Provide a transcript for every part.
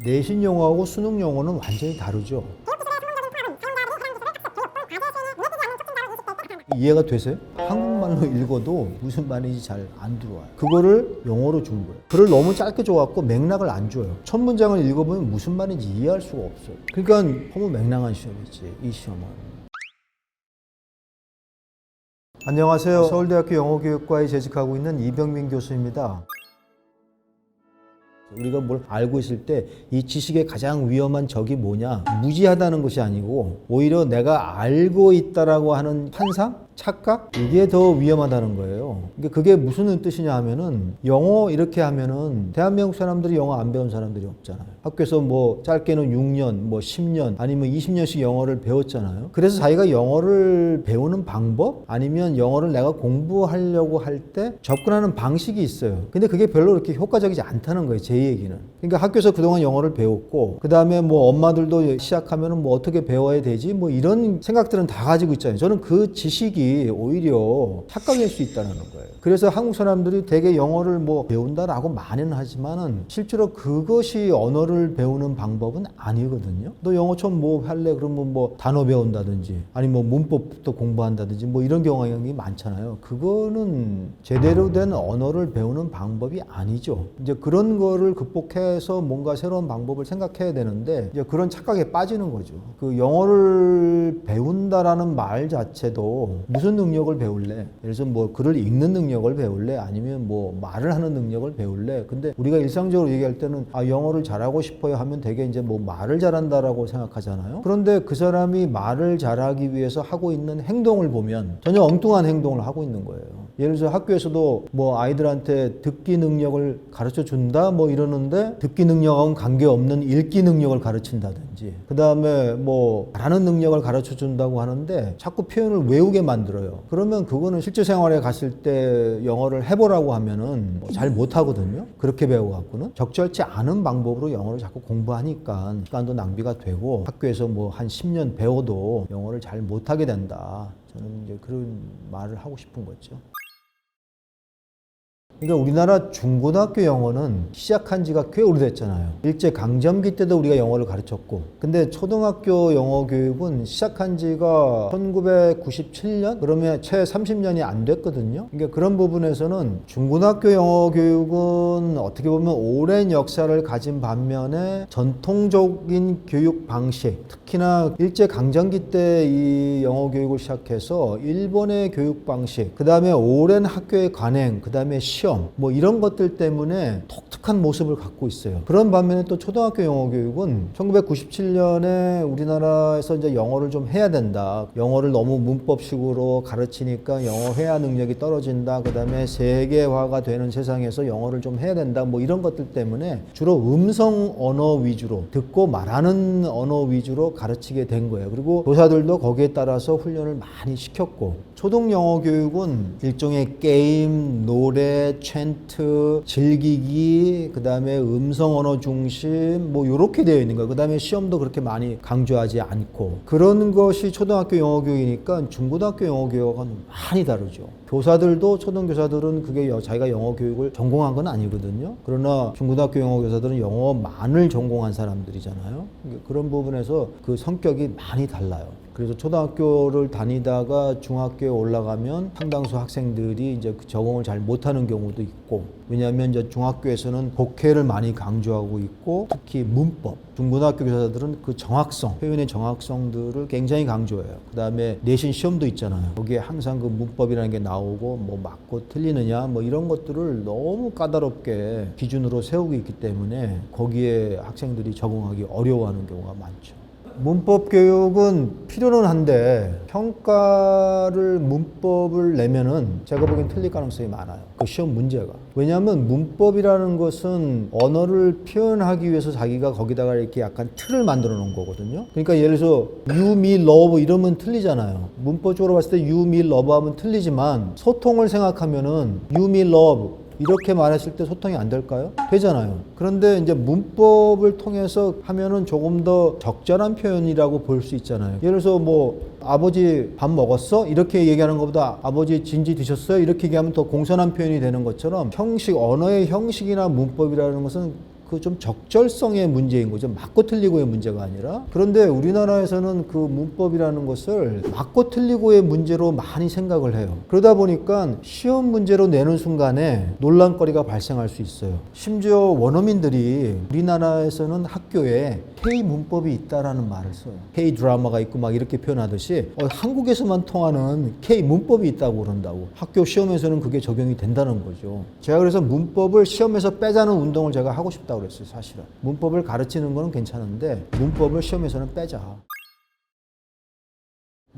내신 영어하고 수능 영어는 완전히 다르죠. 이해가 되세요? 한국말로 읽어도 무슨 말인지 잘 안 들어와요. 그거를 영어로 준 거예요. 글을 너무 짧게 줘갖고 맥락을 안 줘요. 첫 문장을 읽어보면 무슨 말인지 이해할 수가 없어요. 그러니까 너무 맹랑한 시험이지, 이 시험은. 안녕하세요. 서울대학교 영어교육과에 재직하고 있는 이병민 교수입니다. 우리가 뭘 알고 있을 때 이 지식의 가장 위험한 적이 뭐냐? 무지하다는 것이 아니고 오히려 내가 알고 있다라고 하는 환상? 착각? 이게 더 위험하다는 거예요. 그러니까 그게 무슨 뜻이냐 하면은 영어 이렇게 하면은 대한민국 사람들이 영어 안 배운 사람들이 없잖아요. 학교에서 뭐 짧게는 6년, 뭐 10년 아니면 20년씩 영어를 배웠잖아요. 그래서 자기가 영어를 배우는 방법 아니면 영어를 내가 공부하려고 할 때 접근하는 방식이 있어요. 근데 그게 별로 그렇게 효과적이지 않다는 거예요. 제 얘기는. 그러니까 학교에서 그동안 영어를 배웠고 그 다음에 뭐 엄마들도 시작하면은 뭐 어떻게 배워야 되지? 뭐 이런 생각들은 다 가지고 있잖아요. 저는 그 지식이 오히려 착각일 수 있다는 거예요. 그래서 한국 사람들이 되게 영어를 뭐 배운다라고 많이는 하지만은 실제로 그것이 언어를 배우는 방법은 아니거든요. 너 영어 처음 뭐 할래? 그러면 뭐 단어 배운다든지 아니면 뭐 문법부터 공부한다든지 뭐 이런 경향이 많잖아요. 그거는 제대로 된 언어를 배우는 방법이 아니죠. 이제 그런 거를 극복해서 뭔가 새로운 방법을 생각해야 되는데 이제 그런 착각에 빠지는 거죠. 그 영어를 배운다라는 말 자체도 무슨 능력을 배울래? 예를 들어서 뭐 글을 읽는 능력을 배울래? 아니면 뭐 말을 하는 능력을 배울래? 근데 우리가 일상적으로 얘기할 때는 영어를 잘하고 싶어요 하면 되게 이제 뭐 말을 잘한다라고 생각하잖아요. 그런데 그 사람이 말을 잘하기 위해서 하고 있는 행동을 보면 전혀 엉뚱한 행동을 하고 있는 거예요. 예를 들어서 학교에서도 뭐 아이들한테 듣기 능력을 가르쳐 준다 뭐 이러는데 듣기 능력하고는 관계없는 읽기 능력을 가르친다든지 그 다음에 뭐 말하는 능력을 가르쳐 준다고 하는데 자꾸 표현을 외우게 만들어요. 그러면 그거는 실제 생활에 갔을 때 영어를 해보라고 하면은 잘 못하거든요. 그렇게 배워갖고는 적절치 않은 방법으로 영어를 자꾸 공부하니까 시간도 낭비가 되고 학교에서 뭐 한 10년 배워도 영어를 잘 못하게 된다. 저는 이제 그런 말을 하고 싶은 거죠. 그러니까 우리나라 중고등학교 영어는 시작한 지가 꽤 오래됐잖아요. 일제 강점기 때도 우리가 영어를 가르쳤고 근데 초등학교 영어 교육은 시작한 지가 1997년? 그러면 채 30년이 안 됐거든요. 그러니까 그런 부분에서는 중고등학교 영어 교육은 어떻게 보면 오랜 역사를 가진 반면에 전통적인 교육 방식 특히나 일제 강점기 때 이 영어 교육을 시작해서 일본의 교육 방식 그 다음에 오랜 학교의 관행 그 다음에 시험 뭐 이런 것들 때문에 독특한 모습을 갖고 있어요. 그런 반면에 또 초등학교 영어 교육은 1997년에 우리나라에서 이제 영어를 좀 해야 된다. 영어를 너무 문법식으로 가르치니까 영어 회화 능력이 떨어진다. 그 다음에 세계화가 되는 세상에서 영어를 좀 해야 된다. 뭐 이런 것들 때문에 주로 음성 언어 위주로 듣고 말하는 언어 위주로 가르치게 된 거예요. 그리고 교사들도 거기에 따라서 훈련을 많이 시켰고 초등 영어 교육은 일종의 게임, 노래, 챈트, 즐기기, 그 다음에 음성 언어 중심 뭐 이렇게 되어 있는 거예요. 그 다음에 시험도 그렇게 많이 강조하지 않고 그런 것이 초등학교 영어 교육이니까 중고등학교 영어 교육은 많이 다르죠. 교사들도 초등교사들은 그게 자기가 영어 교육을 전공한 건 아니거든요. 그러나 중고등학교 영어 교사들은 영어만을 전공한 사람들이잖아요. 그런 부분에서 그 성격이 많이 달라요. 그래서 초등학교를 다니다가 중학교에 올라가면 상당수 학생들이 이제 적응을 잘 못하는 경우도 있고 왜냐하면 이제 중학교에서는 독해를 많이 강조하고 있고 특히 문법 중고등학교 교사들은 그 정확성 표현의 정확성들을 굉장히 강조해요. 그 다음에 내신 시험도 있잖아요. 거기에 항상 그 문법이라는 게 나오고 뭐 맞고 틀리느냐 뭐 이런 것들을 너무 까다롭게 기준으로 세우고 있기 때문에 거기에 학생들이 적응하기 어려워하는 경우가 많죠. 문법 교육은 필요는 한데 평가를 문법을 내면은 제가 보기엔 틀릴 가능성이 많아요. 그 시험 문제가. 왜냐하면 문법이라는 것은 언어를 표현하기 위해서 자기가 거기다가 이렇게 약간 틀을 만들어 놓은 거거든요. 그러니까 예를 들어서 you, me, love 이러면 틀리잖아요. 문법적으로 봤을 때 you, me, love 하면 틀리지만 소통을 생각하면은 you, me, love 이렇게 말했을 때 소통이 안 될까요? 되잖아요. 그런데 이제 문법을 통해서 하면은 조금 더 적절한 표현이라고 볼 수 있잖아요. 예를 들어서 뭐 아버지 밥 먹었어? 이렇게 얘기하는 것보다 아버지 진지 드셨어요? 이렇게 얘기하면 더 공손한 표현이 되는 것처럼 형식, 언어의 형식이나 문법이라는 것은 그 좀 적절성의 문제인 거죠. 맞고 틀리고의 문제가 아니라. 그런데 우리나라에서는 그 문법이라는 것을 맞고 틀리고의 문제로 많이 생각을 해요. 그러다 보니까 시험 문제로 내는 순간에 논란거리가 발생할 수 있어요. 심지어 원어민들이 우리나라에서는 학교에 K 문법이 있다라는 말을 써요. K 드라마가 있고 막 이렇게 표현하듯이 한국에서만 통하는 K 문법이 있다고 그런다고. 학교 시험에서는 그게 적용이 된다는 거죠. 제가 그래서 문법을 시험에서 빼자는 운동을 제가 하고 싶다고 그랬어요, 사실은. 문법을 가르치는 거는 괜찮은데 문법을 시험에서는 빼자.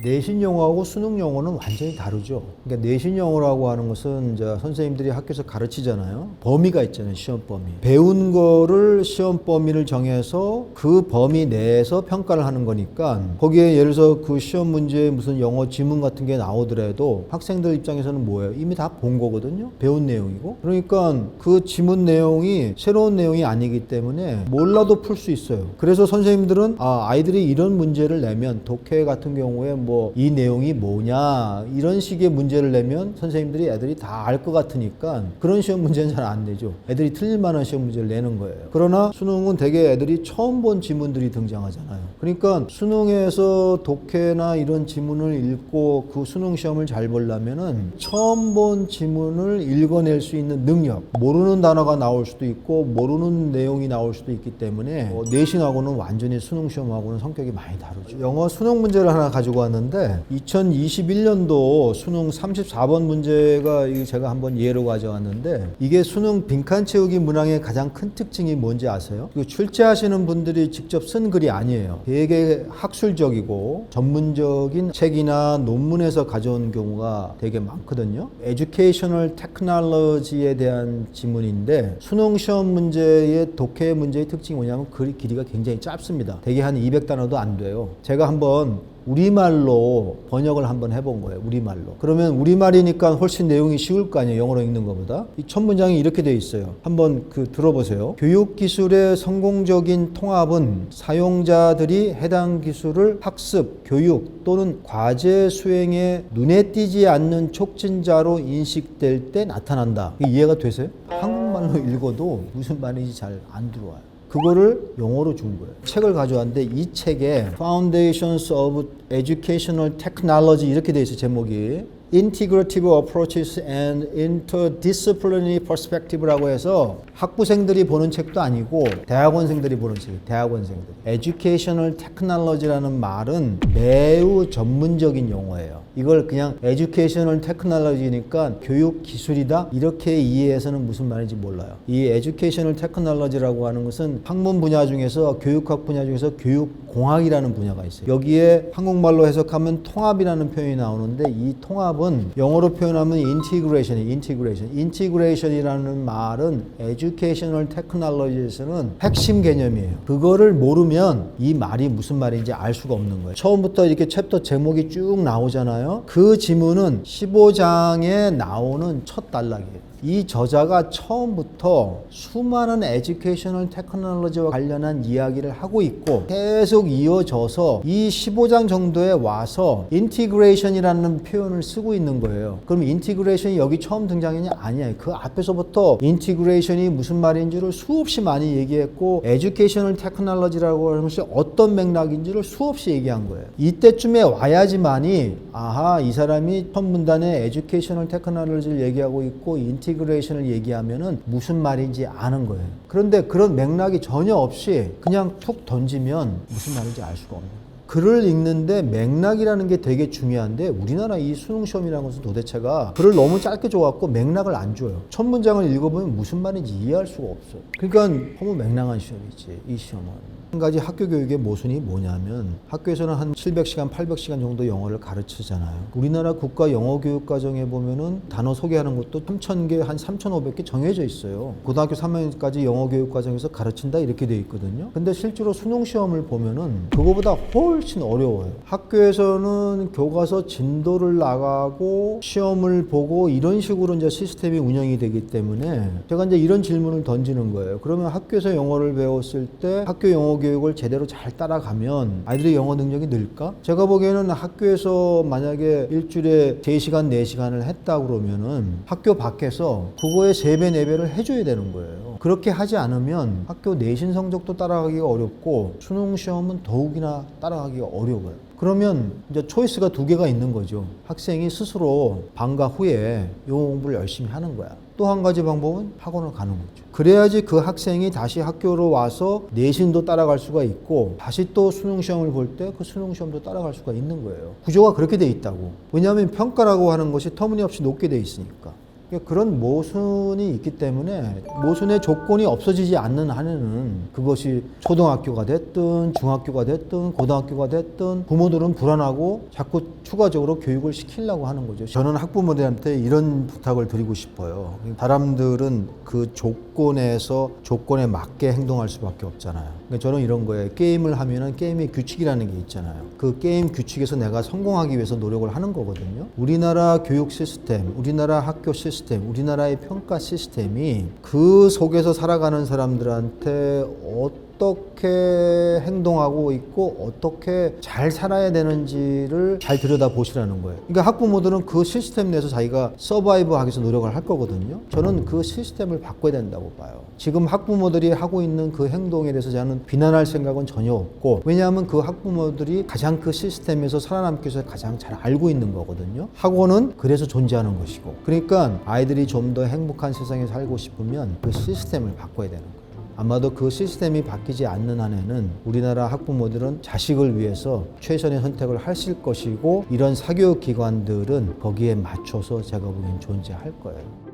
내신 영어하고 수능 영어는 완전히 다르죠. 그러니까 내신 영어라고 하는 것은 이제 선생님들이 학교에서 가르치잖아요. 범위가 있잖아요, 시험 범위. 배운 거를 시험 범위를 정해서 그 범위 내에서 평가를 하는 거니까 거기에 예를 들어서 그 시험 문제에 무슨 영어 지문 같은 게 나오더라도 학생들 입장에서는 뭐예요? 이미 다 본 거거든요. 배운 내용이고. 그러니까 그 지문 내용이 새로운 내용이 아니기 때문에 몰라도 풀 수 있어요. 그래서 선생님들은 아이들이 이런 문제를 내면 독해 같은 경우에 뭐 이 내용이 뭐냐 이런 식의 문제를 내면 선생님들이 애들이 다 알 것 같으니까 그런 시험 문제는 잘 안 내죠. 애들이 틀릴 만한 시험 문제를 내는 거예요. 그러나 수능은 되게 애들이 처음 본 지문들이 등장하잖아요. 그러니까 수능에서 독해나 이런 지문을 읽고 그 수능 시험을 잘 보려면은 처음 본 지문을 읽어낼 수 있는 능력, 모르는 단어가 나올 수도 있고 모르는 내용이 나올 수도 있기 때문에 내신하고는 완전히 수능 시험하고는 성격이 많이 다르죠. 영어 수능 문제를 하나 가지고 왔는데 2021년도 수능 34번 문제가 제가 한번 예로 가져왔는데 이게 수능 빈칸 채우기 문항의 가장 큰 특징이 뭔지 아세요? 출제하시는 분들이 직접 쓴 글이 아니에요. 되게 학술적이고 전문적인 책이나 논문에서 가져온 경우가 되게 많거든요. Educational Technology에 대한 지문인데 수능 시험 문제의 독해 문제의 특징이 뭐냐면 글 길이가 굉장히 짧습니다. 되게 한 200단어도 안 돼요. 제가 한번 우리말로 번역을 한번 해본 거예요. 우리말로. 그러면 우리말이니까 훨씬 내용이 쉬울 거 아니에요. 영어로 읽는 것보다. 이 첫 문장이 이렇게 돼 있어요. 한번 들어보세요. 교육기술의 성공적인 통합은 사용자들이 해당 기술을 학습, 교육 또는 과제 수행에 눈에 띄지 않는 촉진자로 인식될 때 나타난다. 이해가 되세요? 한국말로 읽어도 무슨 말인지 잘 안 들어와요. 그거를 영어로 준 거예요. 책을 가져왔는데 이 책에 Foundations of Educational Technology 이렇게 돼 있어요. 제목이 Integrative Approaches and Interdisciplinary Perspective라고 해서 학부생들이 보는 책도 아니고 대학원생들이 보는 책이에요. 대학원생들. Educational Technology라는 말은 매우 전문적인 용어예요. 이걸 그냥 Educational Technology니까 교육 기술이다 이렇게 이해해서는 무슨 말인지 몰라요. 이 Educational Technology라고 하는 것은 학문 분야 중에서 교육학 분야 중에서 교육공학이라는 분야가 있어요. 여기에 한국말로 해석하면 통합이라는 표현이 나오는데 이 통합은 영어로 표현하면 integration이라는 말은 educational technologies는 핵심 개념이에요. 그거를 모르면 이 말이 무슨 말인지 알 수가 없는 거예요. 처음부터 이렇게 챕터 제목이 쭉 나오잖아요. 그 지문은 15장에 나오는 첫 단락이에요. 이 저자가 처음부터 수많은 에듀케이셔널 테크놀로지와 관련한 이야기를 하고 있고 계속 이어져서 이 15장 정도에 와서 인티그레이션이라는 표현을 쓰고 있는 거예요. 그럼 인티그레이션이 여기 처음 등장했냐? 아니에요. 그 앞에서부터 인티그레이션이 무슨 말인지를 수없이 많이 얘기했고 에듀케이셔널 테크놀로지라고 하는 것이 어떤 맥락인지를 수없이 얘기한 거예요. 이때쯤에 와야지만이 아하, 이 사람이 첫 문단에 에듀케이셔널 테크놀로지를 얘기하고 있고 인티그레이션을 얘기하면은 무슨 말인지 아는 거예요. 그런데 그런 맥락이 전혀 없이 그냥 툭 던지면 무슨 말인지 알 수가 없는 거예요. 글을 읽는데 맥락이라는 게 되게 중요한데 우리나라 이 수능 시험이라는 것은 도대체가 글을 너무 짧게 줘갖고 맥락을 안 줘요. 첫 문장을 읽어보면 무슨 말인지 이해할 수가 없어요. 그러니까 너무 맥락한 시험이지, 이 시험은. 한 가지 학교 교육의 모순이 뭐냐면 학교에서는 한 700시간, 800시간 정도 영어를 가르치잖아요. 우리나라 국가 영어 교육 과정에 보면은 단어 소개하는 것도 3,000개, 한 3,500개 정해져 있어요. 고등학교 3학년까지 영어 교육 과정에서 가르친다 이렇게 돼 있거든요. 근데 실제로 수능 시험을 보면은 그거보다 훨씬 어려워요. 학교에서는 교과서 진도를 나가고 시험을 보고 이런 식으로 이제 시스템이 운영이 되기 때문에 제가 이제 이런 질문을 던지는 거예요. 그러면 학교에서 영어를 배웠을 때 학교 영어 교육을 제대로 잘 따라가면 아이들의 영어 능력이 늘까? 제가 보기에는 학교에서 만약에 일주일에 3시간, 4시간을 했다 그러면은 학교 밖에서 그거의 3배, 4배를 해줘야 되는 거예요. 그렇게 하지 않으면 학교 내신 성적도 따라가기가 어렵고 수능 시험은 더욱이나 따라가기가 어려워요. 그러면 이제 초이스가 2개가 있는 거죠. 학생이 스스로 방과 후에 영어 공부를 열심히 하는 거야. 또 한 가지 방법은 학원을 가는 거죠. 그래야지 그 학생이 다시 학교로 와서 내신도 따라갈 수가 있고 다시 또 수능 시험을 볼 때 그 수능 시험도 따라갈 수가 있는 거예요. 구조가 그렇게 돼 있다고. 왜냐하면 평가라고 하는 것이 터무니없이 높게 돼 있으니까. 그런 모순이 있기 때문에 모순의 조건이 없어지지 않는 한에는 그것이 초등학교가 됐든 중학교가 됐든 고등학교가 됐든 부모들은 불안하고 자꾸 추가적으로 교육을 시키려고 하는 거죠. 저는 학부모들한테 이런 부탁을 드리고 싶어요. 사람들은 그 조건에 맞게 행동할 수밖에 없잖아요. 저는 이런 거예요. 게임을 하면은 게임의 규칙이라는 게 있잖아요. 그 게임 규칙에서 내가 성공하기 위해서 노력을 하는 거거든요. 우리나라 교육 시스템, 우리나라 학교 시스템, 우리나라의 평가 시스템이 그 속에서 살아가는 사람들한테 어떻게 행동하고 있고 어떻게 잘 살아야 되는지를 잘 들여다보시라는 거예요. 그러니까 학부모들은 그 시스템 내에서 자기가 서바이브 하기 위해서 노력을 할 거거든요. 저는 그 시스템을 바꿔야 된다고 봐요. 지금 학부모들이 하고 있는 그 행동에 대해서 저는 비난할 생각은 전혀 없고, 왜냐하면 그 학부모들이 가장 그 시스템에서 살아남기 위해서 가장 잘 알고 있는 거거든요. 학원은 그래서 존재하는 것이고, 그러니까 아이들이 좀 더 행복한 세상에 살고 싶으면 그 시스템을 바꿔야 되는 거예요. 아마도 그 시스템이 바뀌지 않는 한에는 우리나라 학부모들은 자식을 위해서 최선의 선택을 하실 것이고, 이런 사교육 기관들은 거기에 맞춰서 제가 보기엔 존재할 거예요.